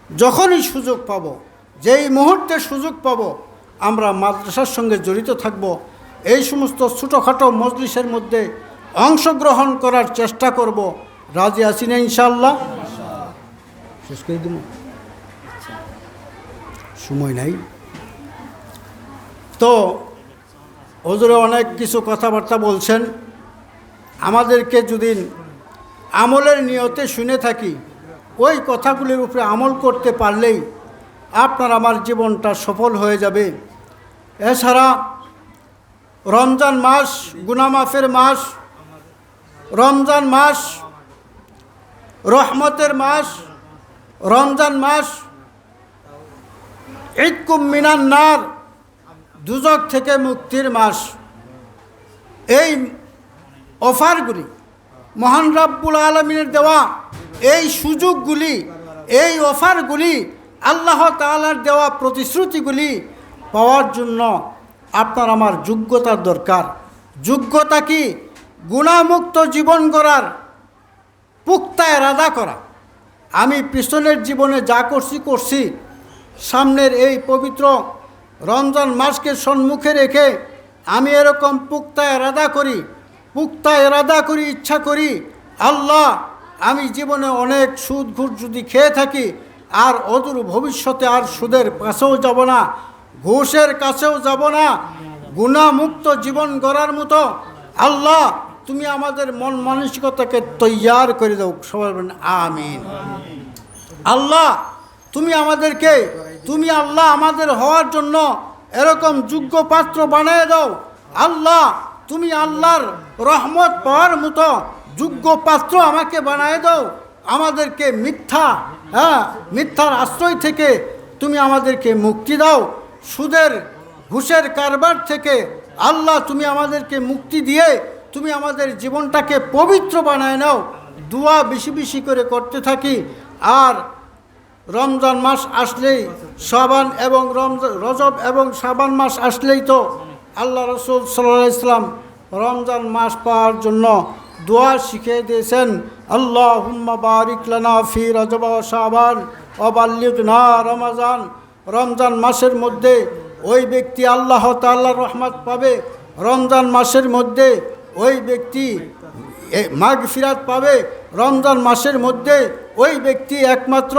যখনই সুযোগ পাব, যেই মুহূর্তে সুযোগ পাব, আমরা মাদ্রাসার সঙ্গে জড়িত থাকব। এই সমস্ত ছোটোখাটো মজলিসের মধ্যে অংশগ্রহণ করার চেষ্টা করব। রাজি আছি না ইনশাআল্লাহ? শেষ করে দিব, সময় নাই তো। হুজুরে অনেক কিছু কথাবার্তা বলছেন, আমাদেরকে যদি আমলের নিয়তে শুনে থাকি, ওই কথাগুলির উপরে আমল করতে পারলেই আপনার আমার জীবনটা সফল হয়ে যাবে। এছাড়া রমজান মাস গুনাহ মাফের মাস, রমজান মাস রহমতের মাস, রমজান মাস ইতকুম মিনান নার, দুজক থেকে মুক্তির মাস। এই অফারগুলি মহান রাব্বুল আলামিনের দেওয়া, এই সুযোগগুলি, এই অফারগুলি, আল্লাহ তাআলার দেওয়া প্রতিশ্রুতিগুলি পাওয়ার জন্য আপনার আমার যোগ্যতার দরকার। যোগ্যতা কি? গুনাহমুক্ত জীবন গড়ার পুক্তা ইরাদা করা। আমি পিছনের জীবনে যা করছি, সামনের এই পবিত্র রমজান মাসকে সম্মুখে রেখে আমি এরকম পুক্তা ইরাদা করি, ইচ্ছা করি, আল্লাহ আমি জীবনে অনেক সুদ ঘুষ যদি খেয়ে থাকি, আর অদূর ভবিষ্যতে আর সুদের কাছেও যাব না, ঘুষের কাছেও যাব না, গুনাহমুক্ত জীবন গড়ার মতো আল্লাহ তুমি আমাদের মন মানসিকতাকে তৈয়ার করে দাও। সবাই বলেন আমিন। আল্লাহ তুমি আল্লাহ আমাদের হওয়ার জন্য এরকম যোগ্য পাত্র বানিয়ে দাও। আল্লাহ তুমি আল্লাহর রহমত পাওয়ার মতো যোগ্য পাত্র আমাকে বানিয়ে দাও। আমাদেরকে মিথ্যার আশ্রয় থেকে তুমি আমাদেরকে মুক্তি দাও। সুদের ঘুষের কারবার থেকে আল্লাহ তুমি আমাদেরকে মুক্তি দিয়ে তুমি আমাদের জীবনটাকে পবিত্র বানায় নাও। দোয়া বেশি বেশি করে করতে থাকি। আর রমজান মাস আসলেই, শাবান এবং রজব এবং শাবান মাস আসলেই তো আল্লাহ রাসূল সাল্লাল্লাহু আলাইহি ওয়াসাল্লাম রমজান মাস পাওয়ার জন্য দোয়া শিখিয়ে দিয়েছেন। আল্লাহুম্মা বারিক লানা ফি রজব ওয়া শাবান ওয়া বাল্লিগনা রমাজান। রমজান মাসের মধ্যে ওই ব্যক্তি আল্লাহ তাআলার রহমত পাবে। রমজান মাসের মধ্যে ওই ব্যক্তি মাগফিরাত পাবে। রমজান মাসের মধ্যে ওই ব্যক্তি একমাত্র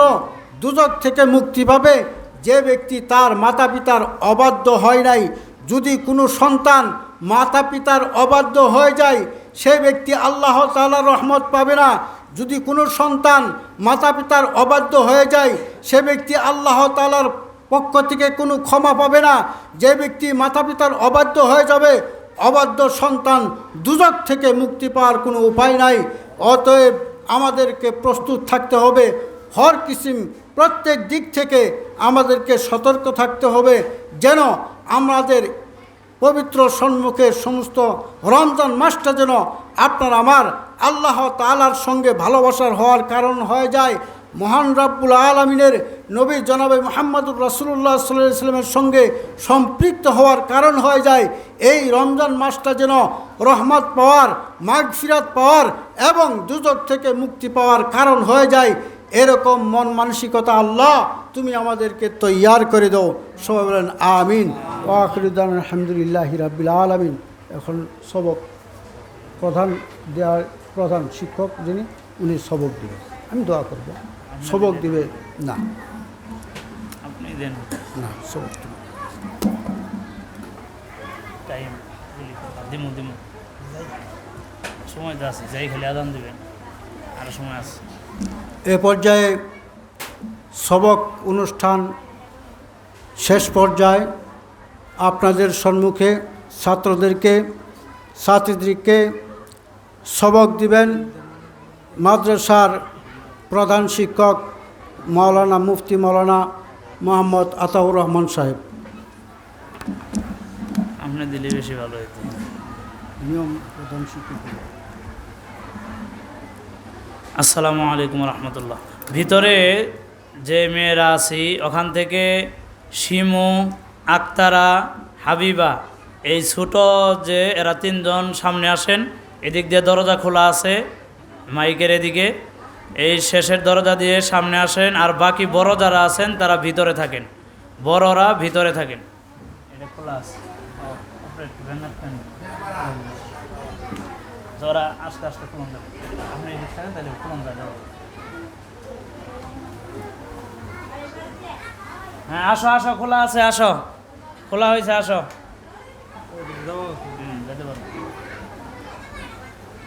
দুজক থেকে মুক্তি পাবে যে ব্যক্তি তার মাতা পিতার অবাধ্য হয় নাই। যদি কোনো সন্তান মাতা পিতার অবাধ্য হয়ে যায়, সে ব্যক্তি আল্লাহ তাআলার রহমত পাবে না। যদি কোনো সন্তান মাতা পিতার অবাধ্য হয়ে যায়, সে ব্যক্তি আল্লাহ তাআলার পক্ষ থেকে কোনো ক্ষমা পাবে না। যে ব্যক্তি মাতা পিতার অবাধ্য হয়ে যাবে, অবাধ্য সন্তান দুজক থেকে মুক্তি পাওয়ার কোনো উপায় নাই। অতএব আমাদেরকে প্রস্তুত থাকতে হবে। হর কিসিম প্রত্যেক দিক থেকে আমাদেরকে সতর্ক থাকতে হবে, যেন আমাদের পবিত্র সম্মুখের সমস্ত রমজান মাসটা যেন আপনার আমার আল্লাহ তাআলার সঙ্গে ভালোবাসার হওয়ার কারণ হয়ে যায়। মহান রাব্বুল আলামিনের নবী জনাবে মুহাম্মদুর রাসূলুল্লাহ সাল্লাল্লাহু আলাইহি ওয়াসাল্লামের সঙ্গে সম্পৃক্ত হওয়ার কারণ হয়ে যায়। এই রমজান মাসটা যেন রহমত পাওয়ার, মাগফিরাত পাওয়ার এবং দুজক থেকে মুক্তি পাওয়ার কারণ হয়ে যায়। এরকম মন মানসিকতা আল্লাহ তুমি আমাদেরকে তৈয়ার করে দাও। সবাই বলেন আমিন। ওয়া আখিরু দাওয়ানা আলহামদুলিল্লাহি রাব্বিল আলামিন। এখন সবক প্রধান শিক্ষক যিনি, উনি সবক দিবেন। আমি দোয়া করব। সবক দিবে না, আপনি দেন না সবক দিবে। টাইম দিমু সময় তো আছে, যাই খালি আদান দিবেন, আরও সময় আছে। এ পর্যায়ে সবক অনুষ্ঠান শেষ পর্যায়ে আপনাদের সম্মুখে ছাত্রদেরকে সবক দিবেন মাদ্রাসার প্রধান শিক্ষক মাওলানা মুফতি মাওলানা মোহাম্মদ আতাউর রহমান সাহেব। আপনি দিলে বেশি ভালো হতো। নিয়ম প্রধান শিক্ষক। আসসালামু আলাইকুম রহমতুল্লাহ। ভিতরে যে মেয়েরা আছি ওখান থেকে শিমু, আক্তারা, হাবিবা, এই ছোট যে এরা তিনজন সামনে আসেন। এদিক দিয়ে দরজা খোলা আছে মাইকের এদিকে। এই শেষের দরজা দিয়ে সামনে আসেন, আর বাকি বড় যারা আছেন তারা ভিতরে থাকেন, বড়রা ভিতরে থাকেন। এটা খোলা আছে, যারা আস্তে আস্তে খুলন যাবে, আপনি এদিক থাকেন তাহলে খুলন যাবে। হ্যাঁ আসো আসো, খোলা আছে, আসো, খোলা হয়েছে, আসো। যেতে পারো,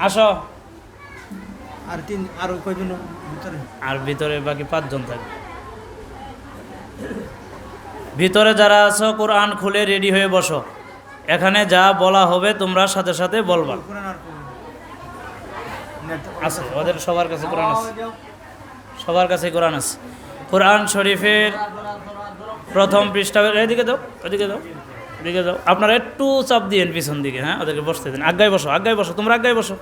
আসো। আর কয়জন ভিতরে? আর ভিতরে বাকি 5 জন থাকবে। ভিতরে যারা আছো কোরআন খুলে রেডি হয়ে বসো, এখানে যা বলা হবে তোমরা সাথে সাথে বলবা। আছে ওদের সবার কাছে কোরআন আছে, সবার কাছে কোরআন আছে। কোরআন শরীফের প্রথম পৃষ্ঠা, এদিকে দাও, ওদিকে দাও, এদিকে দাও। আপনারা একটু চাপ দিয়েন পিছন দিকে, হ্যাঁ ওদেরকে বসতে দিন। আগায় বসো, আগায় বসো, তোমরা আগায় বসো।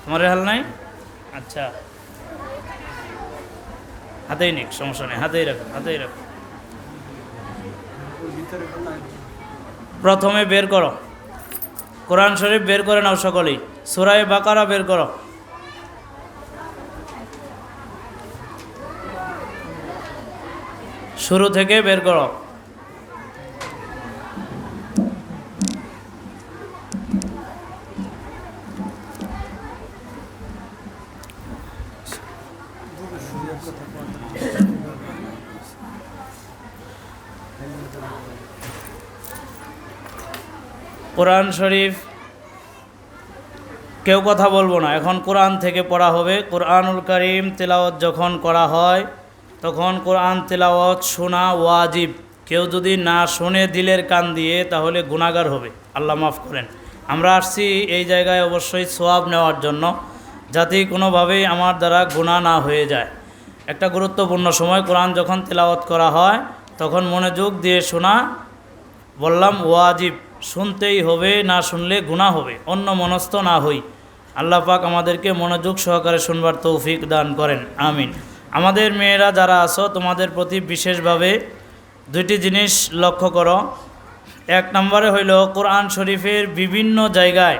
তোমার হাল নাই? আচ্ছা, হাতেই নিক, সমস্যা নেই, হাতেই রাখো, হাতেই রাখো। প্রথমে বের করো কোরআন শরীফ, বের করে নাও সকলেই। সূরা বাকারা বের করো। শুরু থেকে বের করো। কোরআন শরীফ কেউ কথা বলবো না, এখন কোরআন থেকে পড়া হবে। কোরআনুল কারীম তেলাওয়াত যখন করা হয় তখন কোরআন তেলাওয়াত শোনা ওয়াজিব। কেউ যদি না শুনে দিলের কান দিয়ে তাহলে গুনাহগার হবে, আল্লাহ মাফ করেন। আমরা আসছি এই জায়গায় অবশ্যই সওয়াব নেওয়ার জন্য, যাতে কোনোভাবেই আমার দ্বারা গুনাহ না হয়ে যায়। একটা গুরুত্বপূর্ণ সময় কোরআন যখন তেলাওয়াত করা হয় তখন মনোযোগ দিয়ে শোনা, বললাম ওয়াজিব, শুনতেই হবে, না শুনলে গুনাহ হবে, অন্য মনস্থ না হই। আল্লাহ পাক আমাদেরকে মনোযোগ সহকারে শুনবার তৌফিক দান করেন, আমিন। আমাদের মেয়েরা যারা আছো তোমাদের প্রতি বিশেষভাবে 2টি জিনিস লক্ষ্য করো। 1 নম্বরে হইল কোরআন শরীফের বিভিন্ন জায়গায়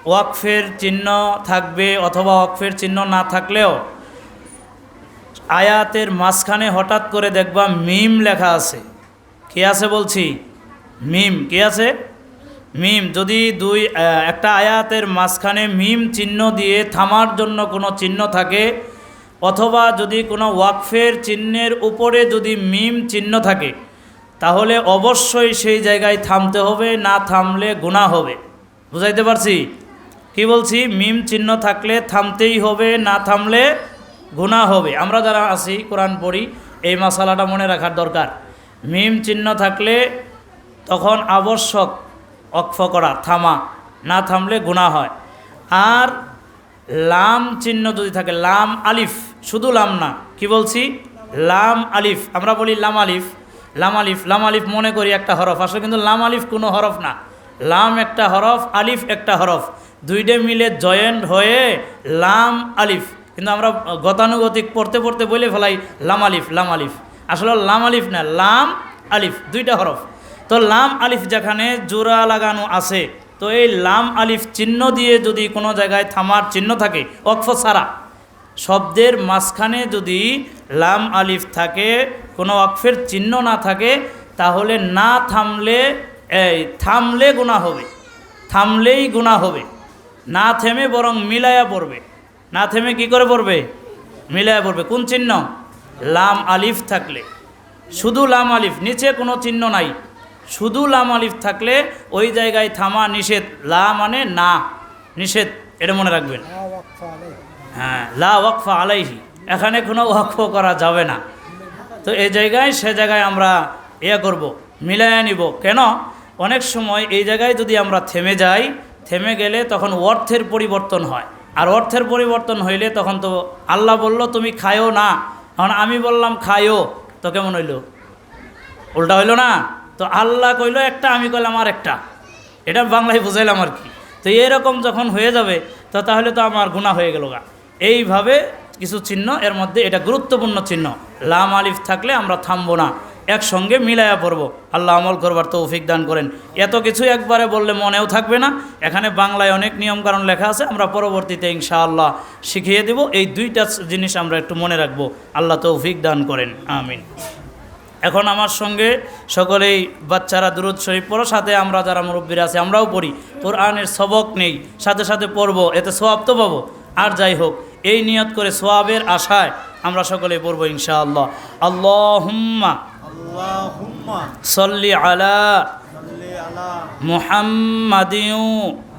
ওয়াকফের চিহ্ন থাকবে, অথবা ওয়াকফের চিহ্ন না থাকলেও আয়াতের মাঝখানে হঠাৎ করে দেখবা মিম লেখা আছে। কি আছে বলছি? মিম। কি আছে? মিম। যদি একটা আয়াতের মাঝখানে মিম চিহ্ন দিয়ে থামার জন্য কোনো চিহ্ন থাকে, অথবা যদি কোনো ওয়াকফের চিহ্নের উপরে যদি মিম চিহ্ন থাকে, তাহলে অবশ্যই সেই জায়গায় থামতে হবে, না থামলে গুনাহ হবে। বুঝাইতে পারছি কি বলছি? মিম চিহ্ন থাকলে থামতেই হবে, না থামলে গুনাহ হবে। আমরা যারা আছি কোরআন পড়ি এই মাসালাটা মনে রাখার দরকার। মিম চিহ্ন থাকলে তখন আবশ্যক ওয়াকফ করা, থামা, না থামলে গুনাহ হয়। আর লাম চিহ্ন যদি থাকে, লাম আলিফ, শুধু লাম না, কি বলছি? লাম আলিফ। আমরা বলি লাম আলিফ, লাম আলিফ, লাম আলিফ মনে করি একটা হরফ, আসলে কিন্তু লাম আলিফ কোনো হরফ না। লাম একটা হরফ, আলিফ একটা হরফ, দুইটা মিলে জয়েন্ট হয়ে লাম আলিফ। কিন্তু আমরা গতানুগতিক পড়তে পড়তে বলে ফেলাই লাম আলিফ, লাম আলিফ। আসলে লাম আলিফ না, লাম আলিফ, 2টা হরফ। তো লাম আলিফ যেখানে জোড়া লাগানো আছে, তো এই লাম আলিফ চিহ্ন দিয়ে যদি কোনো জায়গায় থামার চিহ্ন থাকে, ওয়াকফ ছাড়া শব্দের মাঝখানে যদি লাম আলিফ থাকে, কোনো ওয়াকফের চিহ্ন না থাকে, তাহলে না থামলে, থামলে গুনাহ হবে, থামলেই গুনাহ হবে। না থেমে বরং মিলায়া পড়বে। না থেমে কি করে পড়বে? মিলায়া পড়বে। কোন চিহ্ন? লাম আলিফ থাকলে, শুধু লাম আলিফ, নিচে কোনো চিহ্ন নাই, শুধু লাম আলিফ থাকলে ওই জায়গায় থামা নিষেধ। লা মানে না, নিষেধ, এটা মনে রাখবেন। হ্যাঁ, লা ওয়াকফা আলাইহি, এখানে কোনো ওয়াকফ করা যাবে না। তো এই জায়গায় সে জায়গায় আমরা করব, মিলাইয়া নিব। কেন? অনেক সময় এই জায়গায় যদি আমরা থেমে যাই, থেমে গেলে তখন অর্থের পরিবর্তন হয়, আর অর্থের পরিবর্তন হইলে তখন তো আল্লাহ বলল তুমি খায়ও না, এখন আমি বললাম খায়ও, তো কেমন হইল? উল্টা হইল না? তো আল্লাহ কইলো একটা, আমি কইলাম আর একটা, এটা বাংলায় বুঝাইলাম আর কি। তো এরকম যখন হয়ে যাবে তো তাহলে তো আমার গুনাহ হয়ে গেল গা। এইভাবে কিছু চিহ্ন, এর মধ্যে এটা গুরুত্বপূর্ণ চিহ্ন। লাম আলিফ থাকলে আমরা থামবো না, একসঙ্গে মিলায়া পড়ব। আল্লাহ আমল করবার তৌফিক দান করেন। এত কিছু একবারে বললে মনেও থাকবে না, এখানে বাংলায় অনেক নিয়মকানুন লেখা আছে, আমরা পরবর্তীতে ইনশাআল্লাহ শিখিয়ে দেব। এই দুইটা জিনিস আমরা একটু মনে রাখবো। আল্লাহ তৌফিক দান করেন, আমিন। এখন আমার সঙ্গে সকলেই বাচ্চারা দুরূদ শরীফ পড়ো, সাথে আমরা যারা মুরব্বীরা আছি আমরাও পড়ি। কোরআনের সবক নেই, সাথে সাথে পড়বো, এতে সোয়াব তো পাবো। আর যাই হোক, এই নিয়ত করে সোয়াবের আশায় আমরা সকলেই পড়বো ইনশাআল্লাহ। আল্লাহুম্মা আল্লাহুম্মা সল্লি আলা সাল্লি আলা মুহাম্মাদিন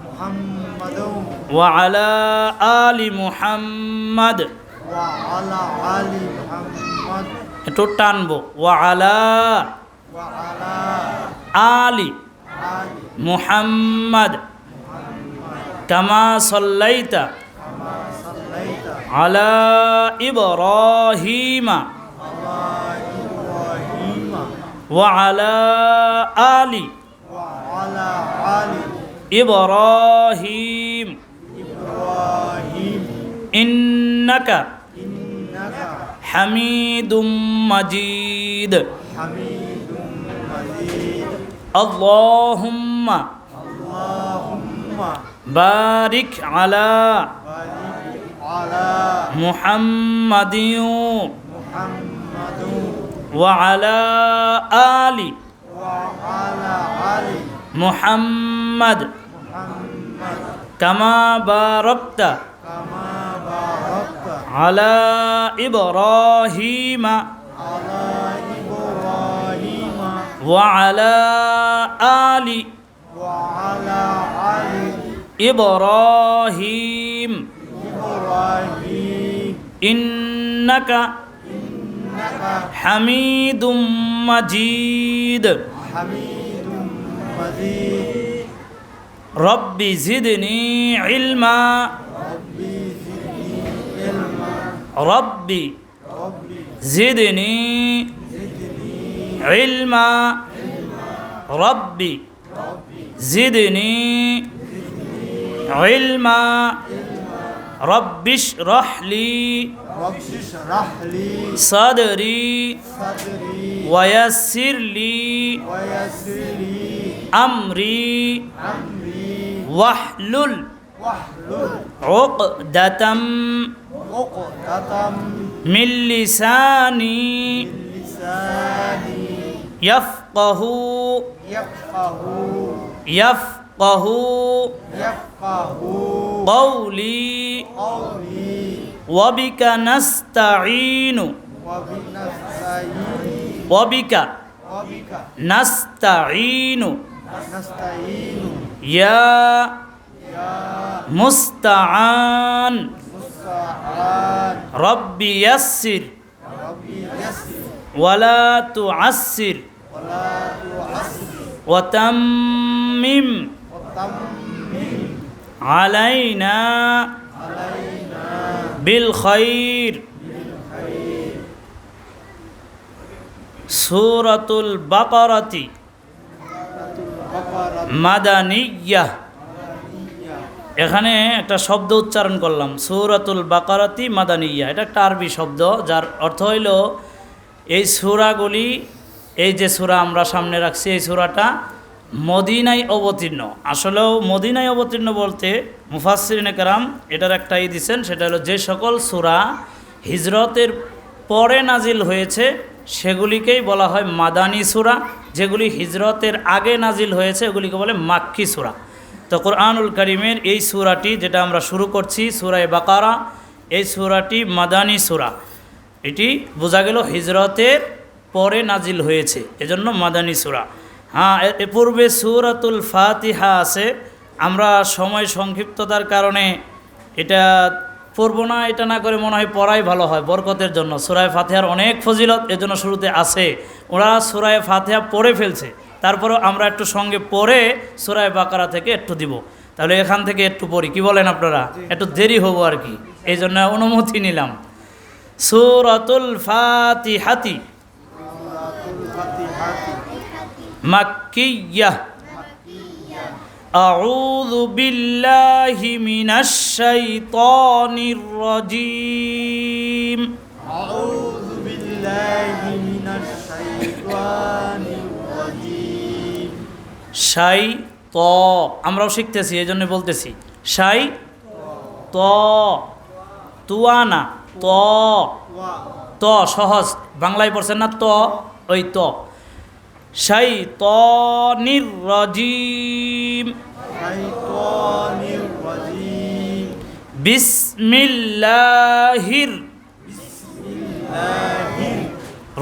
মুহাম্মাদিন ওয়া আলা আলি মুহাম্মাদ। ওয়া আলা আলি মুহাম্মাদ। একটু টানবো, ওয়া আলা ওয়া আলা আলি আলি মুহাম্মাদ কামা সাল্লাইতা কামা সাল্লাইতা আলা ইব্রাহিমা আলা ইব্রাহিমা ওয়া আলা আলি ওয়া আলা আলি ইব্রাহিম ইব্রাহিম ইন্নাকা ইন্নাকা হামিদুম মাজিদ। হামিদুম মাজিদ। আল্লাহুম্মা আল্লাহুম্মা বারিক আলা বারিক আলা মুহাম্মাদিন মুহাম্মাদিন ওয়া আলা আলি ওয়া আলা আলি মুহাম্মাদ মুহাম্মাদ কামা বারাকতা কামা বারাকতা আলা ইব্রাহিমা আলা ইব্রাহিমা ওয়া আলা আলি ওয়া আলা আলি ইব্রাহিম ইব্রাহিম ইন্নাকা ইন্নাকা হামিদুম মাজিদ। হামিদুম মাজিদ। রব্বি জিদনি ইলমা রব্বি জিদনি ইলমা রব্বি রব্বি জিদনি জিদনি ইলমা রব্বি জিদনি ইলমা রব্বিশ রহলি রব্বি ইশরাহ লি সাদরি সাদরি ওয়ায়াসসিরলি ওয়া ইয়াসসির লি আমরি আমরি ওয়াহলুল ওয়াহলুল উকদাতাম উকদাতাম মিন লিসানি লিসানি ইয়াফকাহু ইয়াফকাহু ইয়াফকাহু ইয়াফকাহু কওলি কওলি ওয়াবিকা নাস্তাঈনু ওয়া বিনাস্তাঈন ওয়াবিকা ওয়া বিকা নাস্তাঈনু নাস্তাঈন ইয়া ইয়া মুস্তাআন মুস্তাআন রব্বি ইয়াসসির রব্বি ইয়াসসির ওয়ালা তুআসসির ওয়া লা তুআসসির ওয়া তাম্মিম ওয়া তাম্মিম আলাইনা আলাইনা বিল খাইর। সূরাতুল বাকারাতি বাকারা মাদানিয়াহ। এখানে একটা শব্দ উচ্চারণ করলাম, সূরাতুল বাকারাতি মাদানিয়া। এটা একটা আরবি শব্দ, যার অর্থ হইল এই সূরাগুলি, এই যে সূরা আমরা সামনে রাখছি, এই সূরাটা মদিনায় অবতীর্ণ। আসলেও মদিনায় অবতীর্ণ বলতে মুফাসসিরিনে কেরাম এটার একটা দিচ্ছেন, সেটা হলো যে সকল সূরা হিজরতের পরে নাজিল হয়েছে সেগুলিকেই বলা হয় মাদানী সূরা, যেগুলি হিজরতের আগে নাজিল হয়েছে ওগুলিকে বলে মাক্কি সূরা। তো কোরআনুল কারীমের এই সূরাটি যেটা আমরা শুরু করছি, সূরা বাকারা, এই সূরাটি মাদানী সূরা। এটি বোঝা গেল হিজরতের পরে নাজিল হয়েছে, এজন্য মাদানী সূরা। হ্যাঁ, এ পূর্বে সূরাতুল ফাতিহা আছে, আমরা সময় সংক্ষিপ্ততার কারণে এটা পড়ব না। এটা না করে মনে হয় পড়াই ভালো হয়, বরকতের জন্য। সূরা ফাতিহার অনেক ফজিলত এজন্য শুরুতে আছে। ওরা সূরা ফাতিহা পড়ে ফেলছে, তারপরেও আমরা একটু সঙ্গে পড়ে সূরা বাকারা থেকে একটু দিব। তাহলে এখান থেকে একটু পড়ি, কি বলেন আপনারা? একটু দেরি হবো আর কি, এই জন্য অনুমতি নিলাম। সূরাতুল ফাতিহাতি মাক্কিয়াহ। আউযু বিল্লাহি মিনাশ শাইতানির রাজীম। আউযু বিল্লাহি মিনাশ শাইতানির সাই ত, আমরাও শিখতেছি এই জন্য বলতেছি সাই ত, তুয়ানা ত, ওয়া ত সহজ, বাংলায় পড়ছেন না ত, ওই ত। সাই ত নির্রজিম, শাইতানির রাজিম বিসমিল্লাহির বিসমিল্লাহির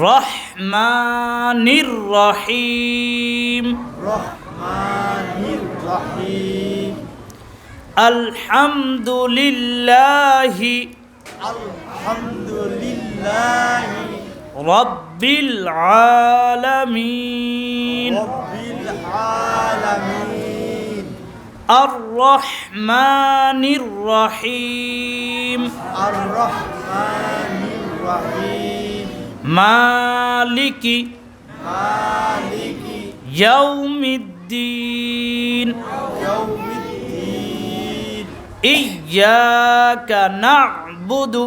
রহমানির রহিম, রহমানির রহিম আলহামদুলিল্লাহি আলহামদুলিল্লাহি রব্বিল আলামিন, রাব্বিল আলামিন আর রহমানির রহিম, আর রহমানির রহিম মালিকি মালিকি ইয়াউমিদ্দিন, ইয়াউমিদ্দিন ইয়্যাকা না'বুদু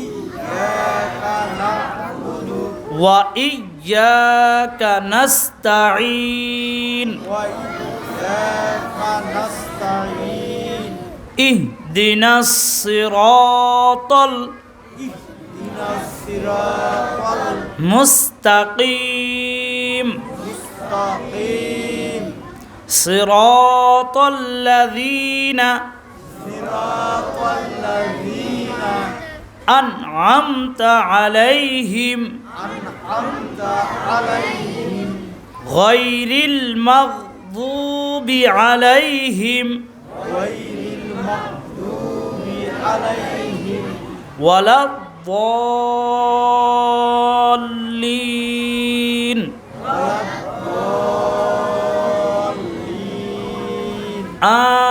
ইয়াকা না'বুদু ওয়া ইয়্যাকা নাস্তাঈন, ওয়া ইয়াকা নাস্তাঈন ইহদিনাস সিরাতাল ইহদিনাস সিরাতাল মুস্তাকিম, মুস্তাকিম সিরাতাল লাযীনা সিরাতাল লাযীনা আন'আমতা আলাইহিম আন'আমতা আলাইহিম গায়রিল মাগযুবি আলাইহিম গায়রিল মাগদুবি আলাইহিম ওয়ালাদ-দাল্লিন,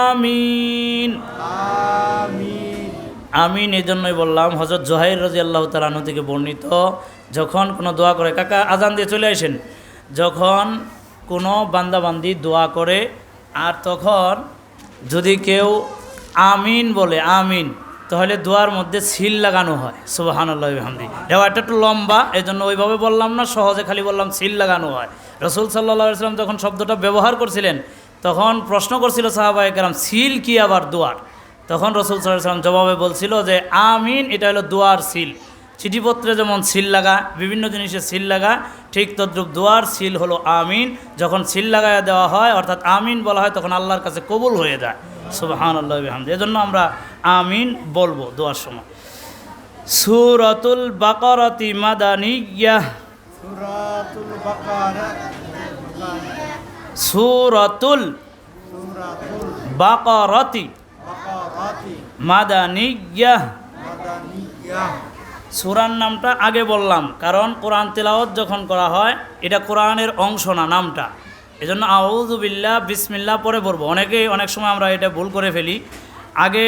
আমিন। আমিন আমিন এই জন্যই বললাম, হযরত জুহাইর রাদিয়াল্লাহু তাআলা আনহু থেকে বর্ণিত, যখন কোনো দোয়া করে, কাকা আজান দিয়ে চলে আসেন, যখন কোনো বান্দাবান্দি দোয়া করে আর তখন যদি কেউ আমিন বলে, আমিন, তাহলে দোয়ার মধ্যে সিল লাগানো হয়, সুবহানাল্লাহি ওয়া বিহামদিহি। এটা একটু লম্বা, এই জন্য ওইভাবে বললাম না, সহজে খালি বললাম সিল লাগানো হয়। রাসূল সাল্লাল্লাহু আলাইহি ওয়াসাল্লাম যখন শব্দটা ব্যবহার করছিলেন, তখন প্রশ্ন করছিল সাহাবায়ে কেরাম, সিল কি আবার দোয়ার? তখন রাসূল সাল্লাল্লাহু আলাইহি ওয়াসাল্লাম জবাবে বলছিল যে আমিন এটা হলো দোয়ার সিল। চিঠিপত্রে যেমন সিল লাগা, বিভিন্ন জিনিসে সিল লাগা, ঠিক তদ্রূপ দোয়ার সিল হলো আমিন। যখন সিল লাগায় দেওয়া হয়, অর্থাৎ আমিন বলা হয়, তখন আল্লাহর কাছে কবুল হয়ে যায়, সুবহানাল্লাহি ওয়া বিহামদিহি। এজন্য আমরা আমিন বলবো দোয়ার সময়। সূরাতুল বাকারাতি মাদানিয়াহ, সূরাতুল বাকারা সূরাতুল সূরাতুল বাকারাতি বাকারাতি মাদানিয়াহ। মাদানিয়াহ সূরার নামটা আগে বললাম, কারণ কোরআন তেলাওয়াত যখন করা হয়, এটা কোরআনের অংশ না নামটা, এজন্য আউযু বিল্লাহ বিসমিল্লাহ পরে পড়বো। অনেকেই অনেক সময় আমরা এটা ভুল করে ফেলি, আগে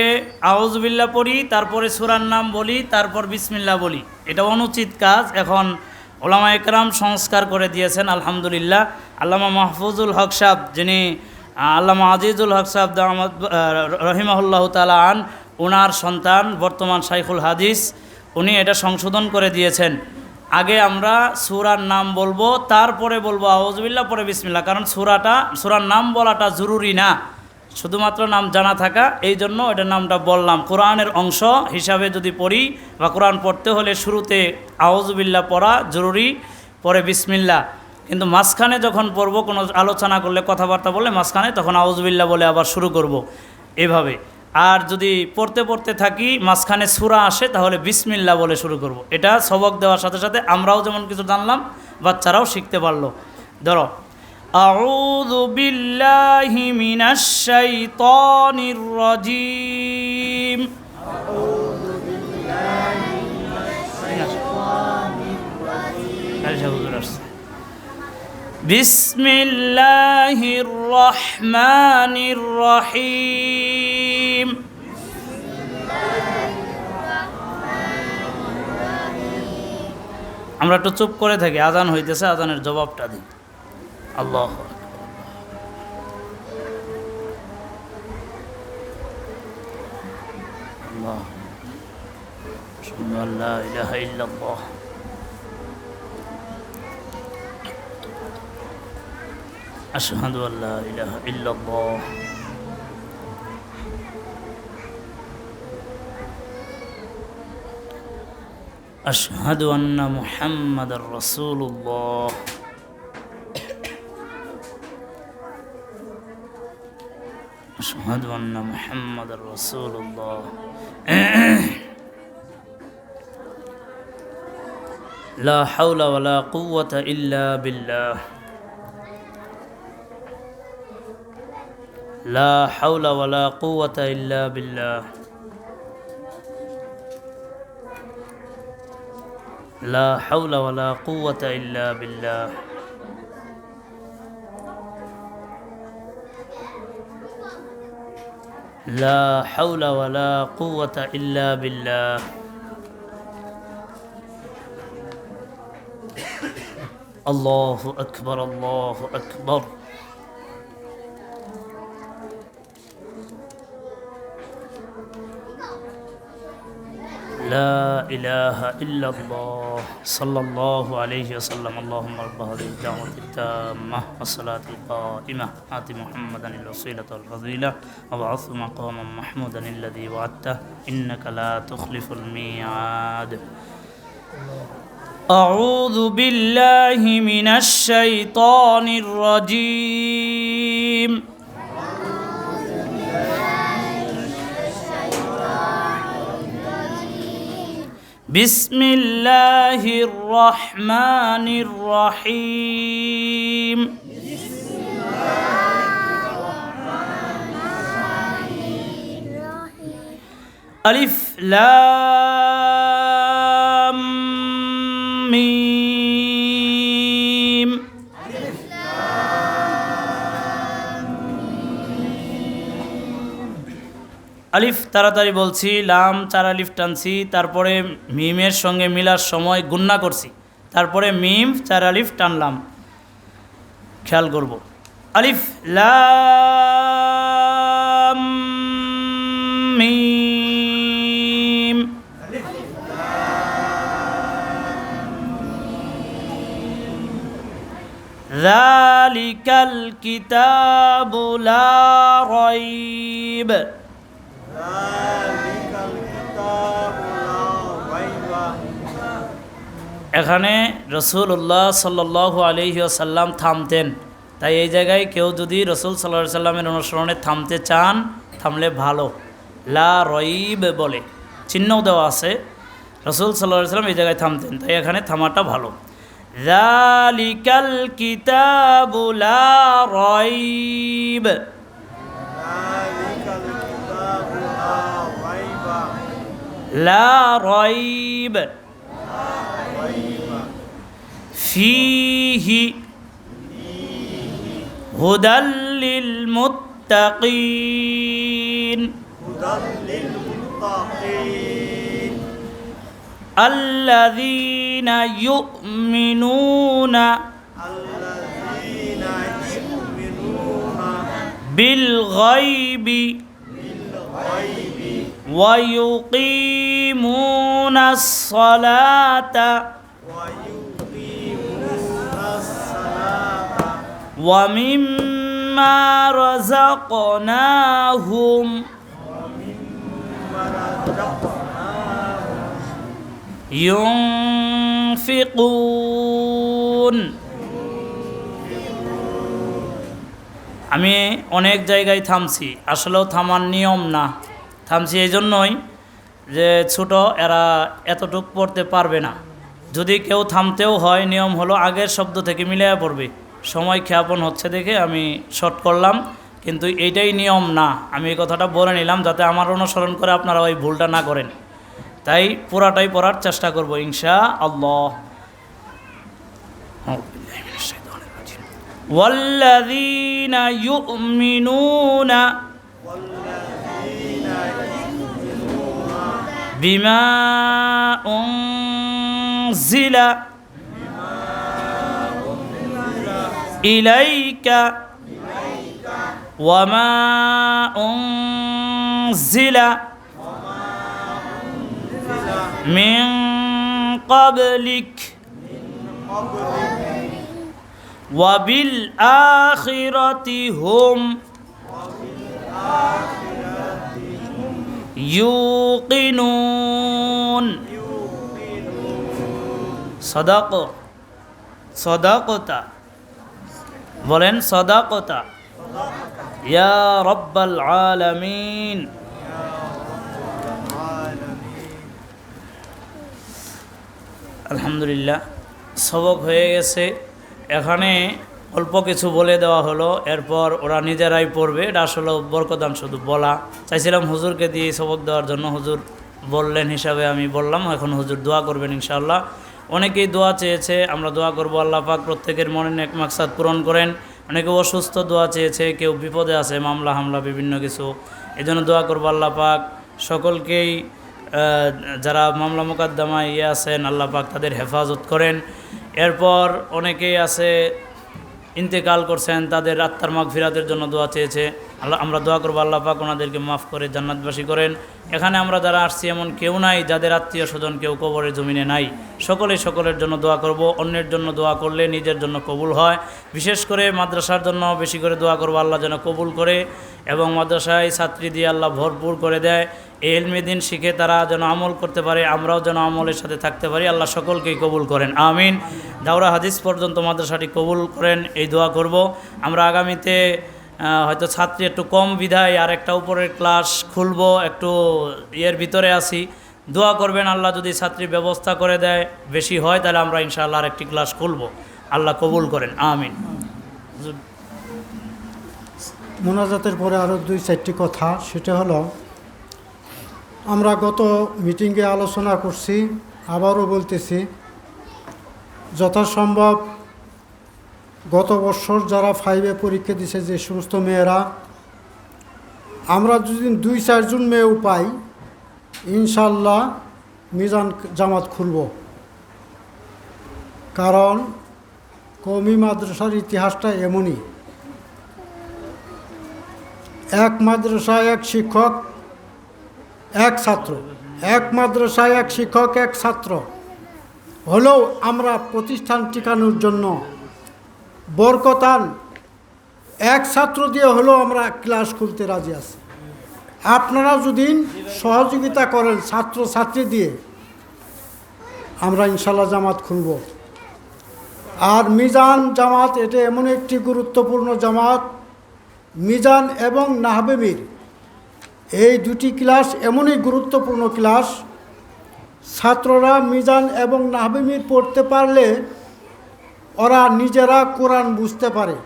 আউযু বিল্লাহ পড়ি, তারপরে সূরার নাম বলি, তারপর বিসমিল্লাহ বলি। এটা অনুচিত কাজ। এখন ওলামায়ে কেরাম সংস্কার করে দিয়েছেন, আলহামদুলিল্লাহ। আল্লামা মাহফুজুল হক সাহেব, যিনি আল্লামা আজিজুল হক সাহেব রহিমাহুল্লাহ তাআলা আন, ওনার সন্তান, বর্তমান শাইখুল হাদিস, উনি এটা সংশোধন করে দিয়েছেন। আগে আমরা সূরার নাম বলবো, তারপরে বলবো আউযুবিল্লাহ, পরে বিসমিল্লাহ। কারণ সূরার নাম বলাটা জরুরি না, শুধুমাত্র নাম জানা থাকা, এই জন্য এটার নামটা বললাম। কোরআনের অংশ হিসাবে যদি পড়ি বা কোরআন পড়তে হলে শুরুতে আউযুবিল্লাহ পড়া জরুরি, পরে বিসমিল্লাহ। কিন্তু মাঝখানে যখন পড়বো, কোনো আলোচনা করলে, কথাবার্তা বললে মাঝখানে, তখন আউযুবিল্লাহ বলে আবার শুরু করব, এভাবে। আর যদি পড়তে পড়তে থাকি, মাঝখানে সূরা আসে, তাহলে বিসমিল্লাহ বলে শুরু করব। এটা সবক দেওয়ার সাথে সাথে আমরাও যেমন কিছু জানলাম, বাচ্চারাও শিখতে পারলো। ধরো, আউযু বিল্লাহি মিনাশ শাইতানির রাজিম, বিসমিল্লাহির রহমানির রহিম। আমরা একটু চুপ করে থাকি, আজান হইতেছে, আজানের জবাবটা দিই। আল্লাহ আল্লাহ, লা ইলাহা ইল্লাল্লাহ। আশহাদু আল্লা ইলাহা ইল্লাল্লাহ আশহাদু আন্না মুহাম্মাদার রাসূলুল্লাহ আশহাদু আন্না মুহাম্মাদার রাসূলুল্লাহ লা হাওলা ওয়ালা কুওয়াতা ইল্লা বিল্লাহ লা হাওলা ওয়ালা কুওয়াতা ইল্লা বিল্লাহ লা হাওলা ওয়ালা কুওয়াতা ইল্লা বিল্লাহ লা হাওলা ওয়ালা কুওয়াতা ইল্লা বিল্লাহ আল্লাহু আকবার আল্লাহু আকবার لا إله إلا الله صلى الله عليه وسلم اللهم رب هذه الدعوة التامة والصلاة القائمة آت محمدا الوسيلة والفضيلة وابعثه مقاما محمودا الذي وعدته إنك لا تخلف الميعاد أعوذ بالله من الشيطان الرجيم بسم الله الرحمن الرحيم ألف لام ميم আলিফ তাড়াতাড়ি বলছি, লাম 4 আলিফ টানছি, তারপরে মিমের সঙ্গে মিলার সময় গুণনা করছি, তারপরে মিম 4 আলিফ টানলাম। খেয়াল করব। আলিফ লাম মিম। যালিকাল কিতাবু লা রাইব। এখানে রাসূলুল্লাহ সাল্লাল্লাহু আলাইহি ওয়াসাল্লাম থামতেন, তাই এই জায়গায় কেউ যদি রাসূল সাল্লাল্লাহু আলাইহি সাল্লামের অনুসরণে থামতে চান, থামলে ভালো। লা রাইব বলে চিহ্নও দেওয়া আছে, রাসূল সাল্লাল্লাহু আলাইহি সাল্লাম এই জায়গায় থামতেন, তাই এখানে থামাটা ভালো। যালিকাল কিতাবু লা রাইব। লা রাইব ফীহি হুদাল লিল মুত্তাকিন। আল্লাযীনা ইউমিনুনা বিল গায়বি ওয়া ইউকিমুনাস সালাতা ওয়া মিম্মা রাযাকনাহুম ইউনফিকুন। আমি অনেক জায়গায় থামছি, আসলেও থামার নিয়ম না। থামছি এই জন্যই যে ছোট এরা এতটুক পড়তে পারবে না। যদি কেউ থামতেও হয়, নিয়ম হলো আগের শব্দ থেকে মিলিয়ে পড়বে। সময় ক্ষেপণ হচ্ছে দেখে আমি শর্ট করলাম, কিন্তু এইটাই নিয়ম না। আমি এই কথাটা বলে নিলাম যাতে আমার অনুসরণ করে আপনারা ওই ভুলটা না করেন। তাই পুরাটাই পড়ার চেষ্টা করব ইনশাআল্লাহ। ওয়াল্লাযীনা ইউমিনুনা বিমা উনজিলা ইলাইকা ওয়া মা উনজিলা মিন ক্বাবলিক وبالآخرة هم يوقنون صدقت বলেন صدقت يا رب العالمين আলহামদুলিল্লাহ সবক হয়ে গেছে। এখানে অল্প কিছু বলে দেওয়া হলো, এরপর ওরা নিজেরাই পড়বে। এটা আসলে বরকদান, শুধু বলা। চাইছিলাম হুজুরকে দিয়ে সবক দেওয়ার জন্য, হুজুর বললেন হিসাবে আমি বললাম। এখন হুজুর দোয়া করবেন ইনশাআল্লাহ। অনেকেই দোয়া চেয়েছে, আমরা দোয়া করবো আল্লাহ পাক প্রত্যেকের মনের নেক মাকসাদ পূরণ করেন। অনেকে অসুস্থ দোয়া চেয়েছে, কেউ বিপদে আছে, মামলা হামলা বিভিন্ন কিছু, এই জন্য দোয়া করবো আল্লাহ পাক সকলকেই যারা মামলা মোকদ্দমায় আছেন আল্লাহ পাক তাদের হেফাজত করেন। এরপর অনেকেই আছে ইন্তেকাল করছেন, তাদের আত্মার মাগফিরাতের জন্য দোয়া চেয়েছে। আমরা দোয়া করবো আল্লাহ পাক ওনাদেরকে মাফ করে জান্নাতবাসী করেন। এখানে আমরা যারা আসছি এমন কেউ নাই যাদের আত্মীয় স্বজন কেউ কবরের জমিনে নাই। সকলের জন্য দোয়া করব। অন্যের জন্য দোয়া করলে নিজের জন্য কবুল হয়। বিশেষ করে মাদ্রাসার জন্য বেশি করে দোয়া করবো, আল্লাহ যেন কবুল করে এবং মাদ্রাসায় ছাত্রী দিয়ে আল্লাহ ভরপুর করে দেয়। এই ইলমে দ্বীন শিখে তারা যেন আমল করতে পারে, আমরাও যেন আমলের সাথে থাকতে পারি। আল্লাহ সকলকেই কবুল করেন, আমিন। দাওরা হাদিস পর্যন্ত মাদ্রাসাটি কবুল করেন, এই দোয়া করব। আমরা আগামীতে হয়তো ছাত্রী একটু কম বিধায় আর একটা উপরের ক্লাস খুলব, একটু ইয়ের ভিতরে আছি। দোয়া করবেন আল্লাহ যদি ছাত্রী ব্যবস্থা করে দেয়, বেশি হয় তাহলে আমরা ইনশাআল্লাহ আর একটি ক্লাস খুলব। আল্লাহ কবুল করেন, আমিন। মোনাজাতের পরে আরও 2-4টি কথা, সেটা হলো আমরা গত মিটিংয়ে আলোচনা করছি, আবারও বলতেছি, যথাসম্ভব গত বছর যারা 5-এ পরীক্ষা দিছে যে সমস্ত মেয়েরা, আমরা যদি 2-4 জন মেয়েও পাই ইনশাল্লাহ মিজান জামাত খুলব। কারণ কওমি মাদ্রাসার ইতিহাসটা এমনই, এক মাদ্রাসায় এক শিক্ষক এক ছাত্র, এক মাদ্রাসায় এক শিক্ষক এক ছাত্র হলেও আমরা প্রতিষ্ঠান টিকানোর জন্য বরকতান এক ছাত্র দিয়ে হলেও আমরা ক্লাস খুলতে রাজি আছি। আপনারা যদি সহযোগিতা করেন ছাত্র ছাত্রী দিয়ে, আমরা ইনশাল্লাহ জামাত খুলব। আর মিজান জামাত এটা এমন একটি গুরুত্বপূর্ণ জামাত, মিজান এবং নাহবে মীর এই দুটি ক্লাস এমনই গুরুত্বপূর্ণ ক্লাস। ছাত্ররা মিজান এবং নাহবে মীর পড়তে পারলে ওরা নিজেরা কোরআন বুঝতে পারে,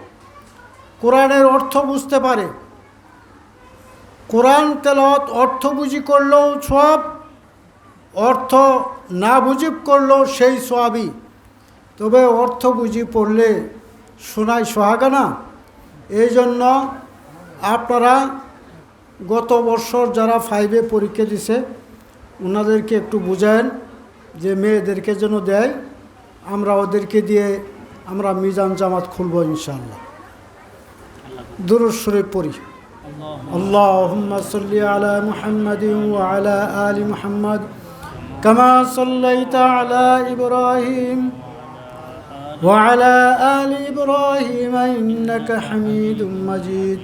কোরআনের অর্থ বুঝতে পারে। কোরআন তেলাওয়াত অর্থ বুঝি করলেও সওয়াব, অর্থ না বুঝি করলেও সেই সওয়াবই। তবে অর্থ বুঝি পড়লে শোনায় সোহাগা না। এই জন্য আপনারা গত বছর যারা 5-এ পরীক্ষা দিছে ওনাদেরকে একটু বুঝায়েন যে মেয়েদেরকে যেন দেয়, আমরা ওদেরকে দিয়ে আমরা মিজান জামাত খুলব ইনশাআল্লাহ। দুরূদ শরীফ পড়ি। আল্লাহুম্মা সাল্লি আলা মুহাম্মাদিন ওয়া আলা আলি মুহাম্মাদ কামা সাল্লাইতা আলা ইব্রাহিম ওয়া আলা আলি ইব্রাহিম ইন্নাকা হামিদুম মাজিদ।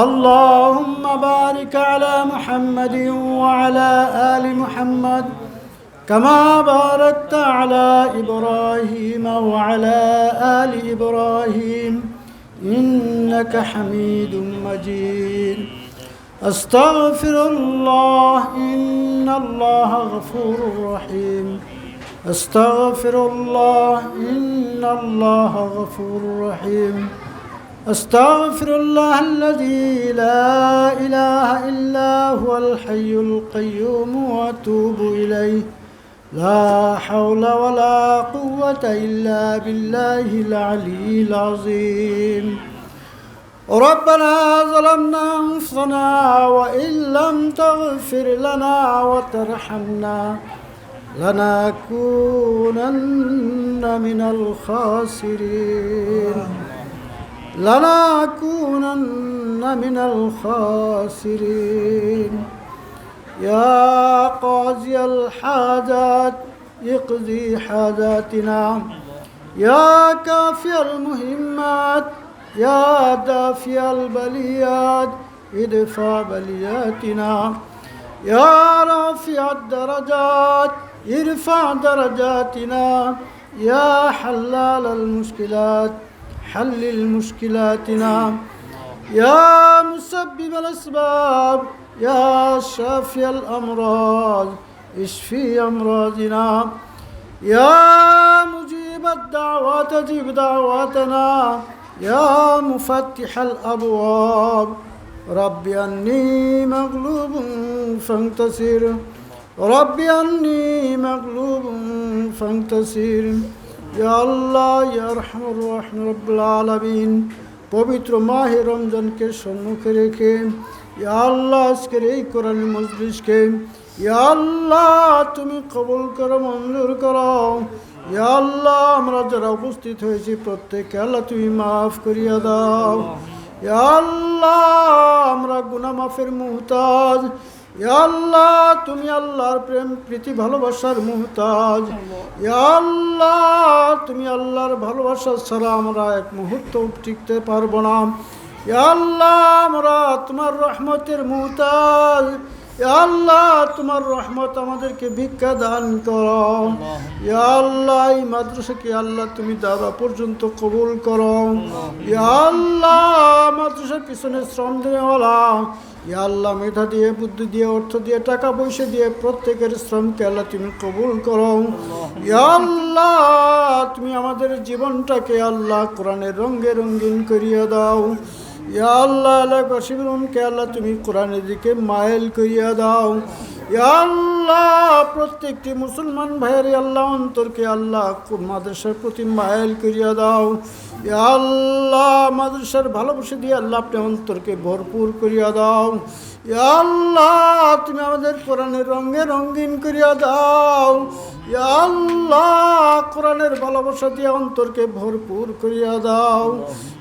আল্লাহুম্মা বারিক আলা মুহাম্মাদিন ওয়া আলা আলি মুহাম্মাদ كما باركت على إبراهيم وعلى آل إبراهيم إنك حميد مجيد. أستغفر الله إن الله غفور رحيم. أستغفر الله إن الله غفور رحيم. أستغفر الله الذي لا إله إلا هو الحي القيوم وأتوب إليه. لا حول ولا قوة إلا بالله العلي العظيم. ربنا ظلمنا أنفسنا وإن لم تغفر لنا وترحمنا لنكونن من الخاسرين. لنكونن من الخاسرين. يا قاضي الحاجات اقضي حاجاتنا. يا كافي المهمات يا دافي البليات ادفع بلياتنا يا رافع الدرجات ارفع درجاتنا يا حلال المشكلات حلل مشكلاتنا يا مسبب الأسباب يا شافي الأمراض اشفي أمراضنا يا مجيب الدعوات اجب دعواتنا يا مفتح الأبواب رب أني مغلوب فانتصر رب أني مغلوب فانتصر يا الله يا أرحم الراحمين رب العالمين পবিত্র মাহে রমজানকে সম্মুখে রেখে ইয়া আল্লাহ আজকের এই কোরআন মজলিসকে ইয়া আল্লাহ তুমি কবুল করো মঞ্জুর করো ইয়া আল্লাহ আমরা যারা উপস্থিত হয়েছি প্রত্যেককে আল্লাহ তুমি মাফ করিয়া দাও ইয়া আল্লাহ আমরা গুনাহ মাফের মুহতাজ ইয়া আল্লাহ তুমি আল্লাহর প্রেম প্রীতি ভালোবাসার মুহতাজ ইয়া আল্লাহ তুমি আল্লাহর ভালোবাসা ছাড়া আমরা এক মুহূর্ত টিকতে পারবো না ইয়া আল্লাহ আমরা তোমার রহমতের মুহতাজ ইয়া আল্লাহ তোমার রহমত আমাদেরকে ভিক্ষা দান করো ইয়া আল্লাহ এই মাদ্রাসাকে আল্লাহ তুমি দাদা পর্যন্ত কবুল করো ইয়া আল্লাহ মাদ্রাসার পিছনে শ্রম দেওয়ালা ইয়া আল্লাহ মেধা দিয়ে বুদ্ধি দিয়ে অর্থ দিয়ে টাকা পয়সা দিয়ে প্রত্যেকের শ্রমকে আল্লাহ তুমি কবুল করো ইয়া আল্লাহ তুমি আমাদের জীবনটাকে আল্লাহ কোরআনের রঙে রঙিন করিয়া দাও ইয়া আল্লাহ এলাকাবাসীকে আল্লাহ তুমি কোরআনের দিকে মাইল করিয়া দাও ইয়া আল্লাহ প্রত্যেকটি মুসলমান ভাইয়ের আল্লাহ অন্তরকে আল্লাহ মাদ্রাসার প্রতি মাইল করিয়া দাও ইয়া আল্লাহ মাদ্রাসার ভালোবাসা দিয়ে আল্লাহ আপনি অন্তরকে ভরপুর করিয়া দাও ইয়া আল্লাহ তুমি আমাদের কোরআনের রঙে রঙিন করিয়া দাও ইয়া আল্লাহ কোরআনের ভালোবাসা দিয়ে অন্তরকে ভরপুর করিয়া দাও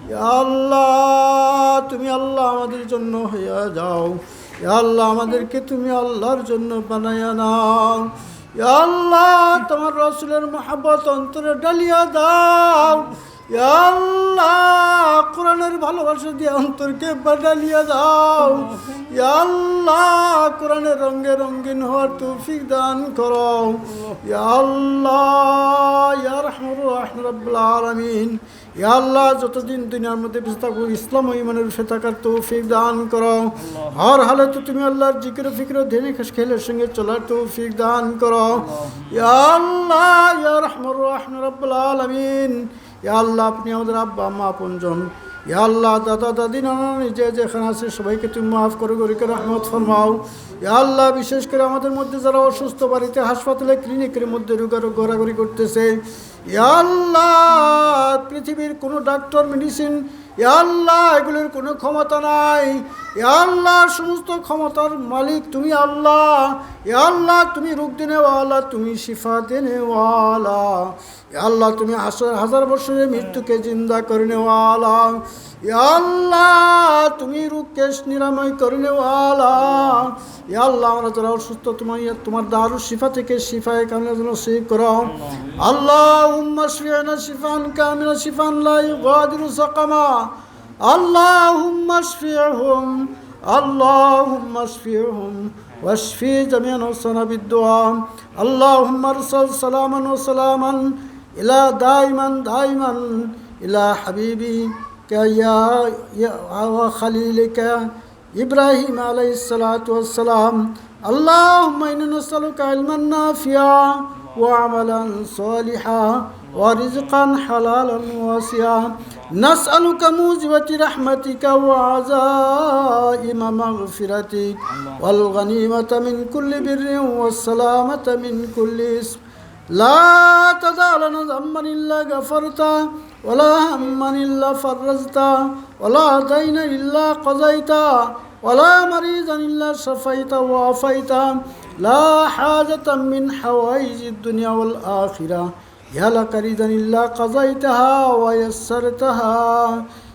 ইয়া আল্লাহ তুমি আল্লাহ আমাদের জন্য হইয়া যাও ইয়া আল্লাহ আমাদেরকে তুমি আল্লাহর জন্য বানাইয়া নাও ইয়া আল্লাহ তোমার রাসূলের মহব্বত অন্তরে ডালিয়া দাও ইয়া আল্লাহ কোরআনের ভালোবাসা দিয়ে অন্তরকে ডালিয়া দাও ইয়া আল্লাহ কোরআনের রঙে রঙিন হওয়ার তৌফিক দান করো ইয়া আল্লাহ ইয়া রাহমানুর রাহিম রব্বুল আলামিন ইয়া আল্লাহ যতদিন দুনিয়ার মধ্যে বেঁচে থাকবো ইসলাম ও ঈমানের উপরে থাকার তৌফিক দান করো হর হালতে তুমি আল্লাহর জিকির ফিকির ধ্যানে খেলের সঙ্গে চলার তৌফিক দান করো ইয়া আল্লাহ ইয়া রাহমানুর রাহিম রব্বুল আলামিন ইয়া আল্লাহ আপনি আমাদের আব্বা আম্মা আপনজন ইয়া আল্লাহ দাদা দাদি নানা যে যেখানে আছে সবাইকে তুমি মাফ করো গরিকে রহমত ফরমাও ইয়া আল্লাহ বিশেষ করে আমাদের মধ্যে যারা অসুস্থ বাড়িতে হাসপাতালে ক্লিনিকের মধ্যে রোগারোগ ঘোরাঘুরি করতেছে ইয়া আল্লাহ পৃথিবীর কোনো ডাক্তার মেডিসিন ইয়া আল্লাহ এগুলোর কোনো ক্ষমতা নাই ইয়া আল্লাহ সমস্ত ক্ষমতার মালিক তুমি আল্লাহ ইয়া আল্লাহ তুমি রোগ দেনেওয়ালা তুমি শিফা দেনেওয়ালা ইয়া আল্লাহ তুমি হাজার বছরের মৃত্যুকে জিন্দা করে নেওয়ালা ইয়া আল্লাহ তুমি রোগকে নিরাময় করে নেওয়ালা ইয়া আল্লাহ আমরা যারা অসুস্থ তোমার দারুস শিফা থেকে শিফায়ে কামিলা যেন সহি করো আল্লাহুম্মা শফি'না শিফান কামিলা শিফান লা ইউগাদিরু সাকামা আল্লাহুম্মা শফি'হুম আল্লাহুম্মা শফি'হুম ওয়াশফি জামিআন ওয়াসনা বিদ্দুআ আল্লাহুম্মা আরসিল সালামান ওয়া সালামান ইলা দাইমান ইলা হাবিবিকা ইয়া ওয়া খালিলিকা ইব্রাহিম আলাইহিস সালাতু ওয়াস সালাম আল্লাহুম্মা ইন্না নাসআলুকা ইলমান নাফিআ ওয়া আমালান সালিহা ওয়া রিজকান হালালান ওয়াসিআ নাসআলুকা মুজিবাতি রাহমাতিকা ওয়া আযাইমা মাগফিরাতিক ওয়াল গনিমাতা মিন কুল্লি বিররিন ওয়াস সালামাতা মিন কুল্লি ইসম লা তাদা লানা যামমান ইল্লা গাফারতা ওয়ালা হাম্মান ইল্লা ফাররাজতা ওয়ালা দাইনা ইল্লা কাযাইতা ওয়ালা মারিজান ইল্লা শাফাইতা ওয়া আফাইতা লা হাজাতাম মিন হাওয়াইজিদ দুনিয়া ওয়াল আখিরা ইয়া লাকা রিদান ইল্লা কাযাইতাহা ওয়া ইয়াসসারতাহা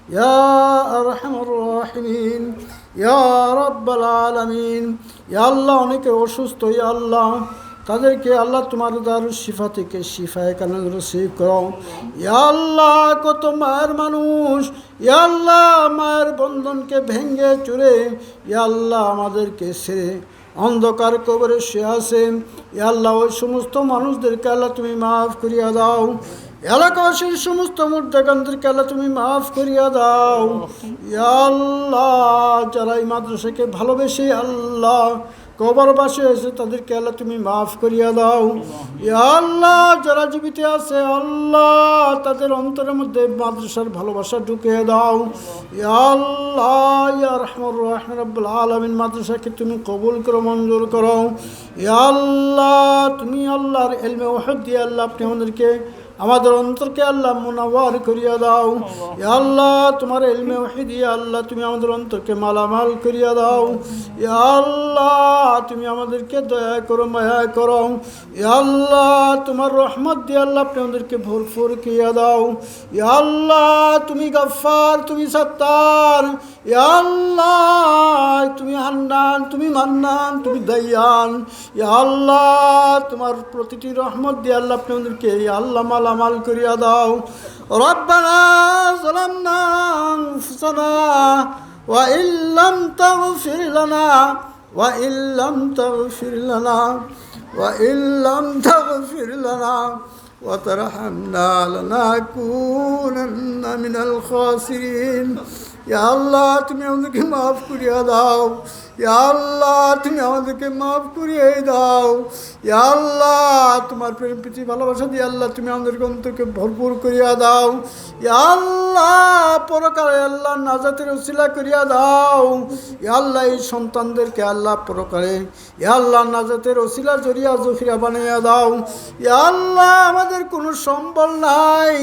ইয়া আরহামার রাহিমিন ইয়া রাব্বাল আলামিন ইয়া আল্লাহ অনেকে অসুস্থ ইয়া আল্লাহ তাদেরকে আল্লাহ তোমার দারুস শিফা থেকে শিফায়ে কামিল নসিব করো। ইয়া আল্লাহ, কত মায়ের মানুষ ইয়া আল্লাহ মায়ের বন্ধনকে ভেঙে চুরে ইয়া আল্লাহ আমাদেরকে ছেড়ে অন্ধকার কবরে শুয়ে আছেন। ইয়া আল্লাহ, ওই সমস্ত মানুষদেরকে আল্লাহ তুমি মাফ করিয়া দাও। এলাকাবাসীর সমস্ত মুর্দাকানদেরকে আল্লাহ তুমি মাফ করিয়া দাও। ইয়া আল্লাহ, যারা এই মাদ্রাসাকে ভালোবেসে আল্লাহ কবরবাসী হয়েছে তাদেরকে আল্লাহ তুমি মাফ করিয়া দাও। ইয়া আল্লাহ, যারা জীবিত আছে আল্লাহ তাদের অন্তরের মধ্যে মাদ্রাসার ভালোবাসা ঢুকিয়ে দাও। ইয়া আল্লাহ, ইয়া রহমান রহিম রব্বুল আলামিন, মাদ্রাসাকে তুমি কবুল করো, মঞ্জুর করো। ইয়া আল্লাহ, তুমি আল্লাহর ইলমে ওয়াহিদ দিয়ে আল্লাহ আপনি আমাদের অন্তরকে আল্লাহ মুনাওয়ার করিয়া দাও। ইয়া আল্লাহ, তোমার ইলমে ওয়াহিদ দিয়ে আল্লাহ তুমি আমাদের অন্তরকে মালামাল করিয়া দাও। ইয়া আল্লাহ, তুমি আমাদেরকে দয়া করো, মায়া করো। ইয়া আল্লাহ, তোমার রহমত দিয়ে আল্লাহ আপনি আমাদেরকে ভরপুর করিয়া দাও। ইয়া আল্লাহ, তুমি গফফার, তুমি সত্তার। ইয়া আল্লাহ, তুমি হান্নান, তুমি মান্নান, তুমি দাইয়ান। ইয়া আল্লাহ, তোমার প্রতিটি রহমত দিয়ে আল্লাহ আপনি আমাদেরকে ইয়া আল্লাহ মালামাল করিয়া দাও। রব্বানা যালামনা আনফুসানা ওয়া ইল্লাম তাগফির লানা ওয়া ইল্লাম তাগফির লানা ওয়া ইল্লাম তাগফির লানা ওয়া তারহামনা লানাকুনান্না মিনাল খাসিরিন। ইয়া আল্লাহ, তুমি আমাদেরকে মাফ করিয়া দাও। ইয়া আল্লাহ, তুমি আমাদেরকে মাফ করিয়ে দাও। ইয়া আল্লাহ, তোমার প্রেম প্রীতি ভালোবাসা দিয়ে আল্লাহ তুমি আমাদেরকে অন্তরকে ভরপুর করিয়া দাও। ইয়া আল্লাহ, পরকালে আল্লাহ নাজাতের উসিলা করিয়া দাও। ইয়া আল্লাহ, এই সন্তানদেরকে আল্লাহ পরকালে ইয়া আল্লাহ নাজাতের উসিলা জরিয়া জফিরা বানাইয়া দাও। ইয়া আল্লাহ, আমাদের কোনো সম্বল নাই।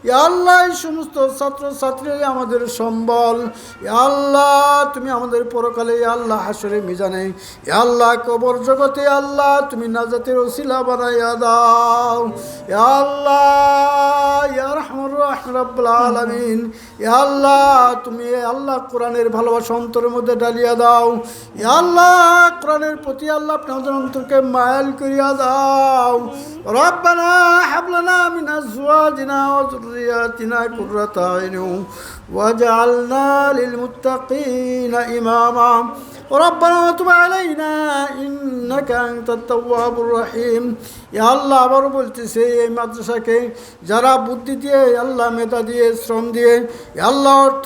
ইয়া আল্লাহ, এই সমস্ত ছাত্রছাত্রীরা আমাদের সম্বল। ইয়া আল্লাহ, তুমি আমাদের পরকালে ইয়া আল্লাহ হাসরে মিজানে ইয়া আল্লাহ কবর জগতে আল্লাহ তুমি নাজাতের ওসিলা বানাইয়া দাও। ইয়া আল্লাহ, ইয়া রহমান রহিম রব্বুল আলামিন, ইয়া আল্লাহ তুমি আল্লাহ কোরআনের ভালোবাসা অন্তরের মধ্যে ডালিয়া দাও। ইয়া আল্লাহ, কোরআনের প্রতি আল্লাহ আপনি আমাদের অন্তরকে মায়াল করিয়া দাও। রব্বানা হাব লানা মিন আজওয়াজিনা ওয়া যুররিয়াতিনা কুররাতা আইনুন ওয়াজআলনা লিল মুত্তাকিনা ইমামা। ربنا وتب علينا إنك أنت التواب الرحيم। ইয়া আল্লাহ, আবার বলতেছে এই মাদ্রাসাকে যারা বুদ্ধি দিয়ে আল্লাহ মেধা দিয়ে শ্রম দিয়ে আল্লাহ অর্থ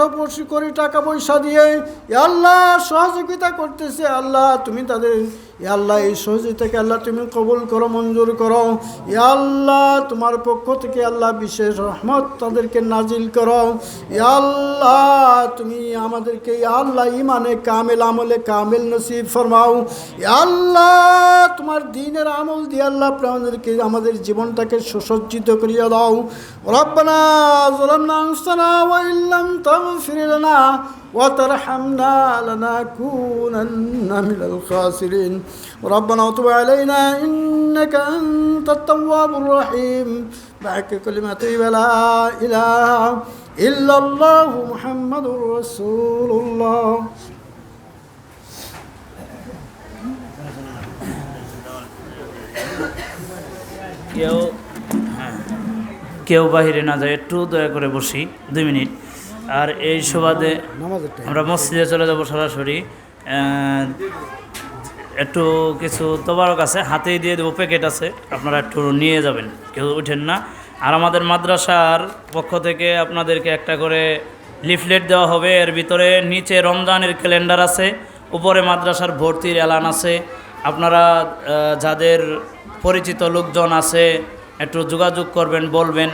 করি টাকা পয়সা দিয়ে আল্লাহ সহযোগিতা করতেছে আল্লাহ তুমি তাদের আল্লাহ এই সহযোগিতাকে আল্লাহ তুমি কবুল করো, মঞ্জুর করো। ইয়া আল্লাহ, তোমার পক্ষ থেকে আল্লাহ বিশেষ রহমত তাদেরকে নাজিল করো। ইয়া আল্লাহ, তুমি আমাদেরকে ইয়া আল্লাহ ইমানে কামেল আমলে কামেল নসিব ফরমাও। ইয়া আল্লাহ, তোমার দ্বীনের আমল দিয়ে আল্লাহ আমাদেরকে আমাদের জীবনটাকে সুসজ্জিত করিয়া দাও। রব্বানা যালামনা আনফুসানা ওয়া ইল্লাম তাগফির লানা ওয়া তারহামনা লানাকুনান্না মিনাল খাসিরিন। রব্বানা তুব আলাইনা ইন্নাকা আনতাত তাওয়াবুর রহিম। বা'কা কালিমাতি লা ইলাহা ইল্লাল্লাহু মুহাম্মাদুর রাসূলুল্লাহ। কেউ বাহিরে না যায়, একটু দয়া করে বসি 2 মিনিট। আর এই সুবাদে আমরা মসজিদে চলে যাব সরাসরি। একটু কিছু তোবারক আছে, হাতেই দিয়ে দেবো, প্যাকেট আছে, আপনারা একটু নিয়ে যাবেন, কেউ উঠেন না। আর আমাদের মাদ্রাসার পক্ষ থেকে আপনাদেরকে একটা করে লিফলেট দেওয়া হবে। এর ভিতরে নিচে রমজানের ক্যালেন্ডার আছে, উপরে মাদ্রাসার ভর্তির এলান আছে। আপনারা যাদের পরিচিত লোকজন আছে একটু যোগাযোগ করবেন, বলবেন